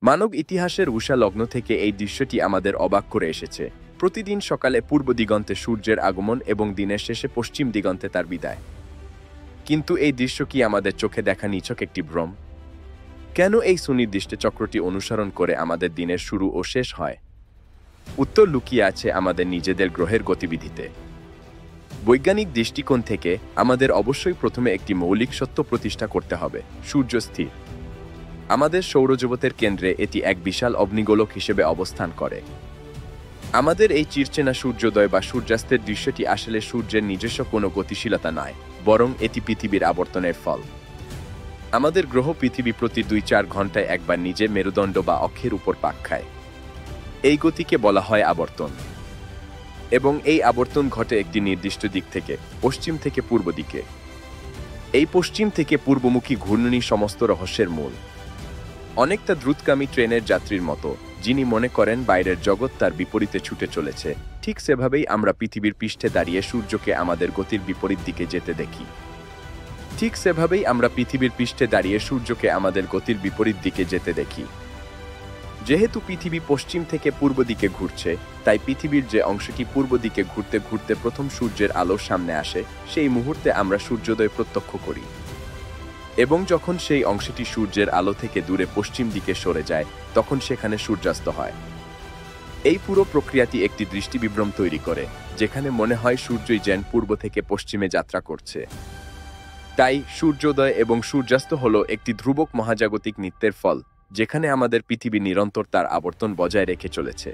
মানব ইতিহাসের উষা লগ্ন থেকে এই দৃশ্যটি আমাদের অবাক করে এসেছে। প্রতিদিন সকালে পূর্ব দিগন্তে সূর্যের আগমন এবং দিনের শেষে পশ্চিম দিগন্তে তার বিদায়। কিন্তু এই দৃশ্য কি আমাদের চোখে দেখা নিছক একটি ভ্রম? কেন এই সুনির্দিষ্ট চক্রটি অনুসরণ করে আমাদের দিনের শুরু ও শেষ হয়? উত্তর লুকিয়ে আছে আমাদের নিজেদের গ্রহের গতিবিধিতে। বৈজ্ঞানিক দৃষ্টিকোণ থেকে আমাদের অবশ্যই প্রথমে একটি মৌলিক সত্য প্রতিষ্ঠা করতে হবে: সূর্য স্থির। আমাদের সৌরজগতের কেন্দ্রে এটি এক বিশাল অগ্নিগোলক হিসেবে অবস্থান করে। আমাদের এই চিরচেনা সূর্যোদয় বা সূর্যাস্তের দৃশ্যটি আসলে সূর্যের নিজস্ব কোনো গতিশীলতা নয়, বরং এটি পৃথিবীর আবর্তনের ফল। আমাদের গ্রহ পৃথিবী প্রতি ২-৪ ঘন্টায় একবার নিজে মেরুদণ্ড বা অক্ষের উপর পাক খায়। এই গতিকে বলা হয় আবর্তন। এবং এই আবর্তন ঘটে একটি নির্দিষ্ট দিক থেকে, পশ্চিম থেকে পূর্ব দিকে। এই পশ্চিম থেকে পূর্বমুখী ঘূর্ণনই সমস্ত রহস্যের মূল। অনেকটা দ্রুতগামী ট্রেনের যাত্রীর মতো, যিনি মনে করেন বাইরের জগৎ তার বিপরীতে ছুটে চলেছে, ঠিক সেভাবেই আমরা পৃথিবীর পৃষ্ঠে দাঁড়িয়ে সূর্যকে আমাদের গতির বিপরীত দিকে যেতে দেখি। ঠিক সেভাবেই আমরা পৃথিবীর পৃষ্ঠে দাঁড়িয়ে সূর্যকে আমাদের গতির বিপরীত দিকে যেতে দেখি। যেহেতু পৃথিবী পশ্চিম থেকে পূর্ব দিকে ঘুরছে, তাই পৃথিবীর যে অংশটি পূর্ব দিকে ঘুরতে ঘুরতে প্রথম সূর্যের আলোর সামনে আসে, সেই মুহূর্তে আমরা সূর্যোদয় প্রত্যক্ষ করি। এবং যখন সেই অংশটি সূর্যের আলো থেকে দূরে পশ্চিম দিকে সরে যায়, তখন সেখানে সূর্যাস্ত হয়। এই পুরো প্রক্রিয়াটি একটি দৃষ্টিবিভ্রম তৈরি করে, যেখানে মনে হয় সূর্যই যেন পূর্ব থেকে পশ্চিমে যাত্রা করছে। তাই সূর্যোদয় এবং সূর্যাস্ত হলো একটি ধ্রুবক মহাজাগতিক নৃত্যের ফল, যেখানে আমাদের পৃথিবী নিরন্তর তার আবর্তন বজায় রেখে চলেছে।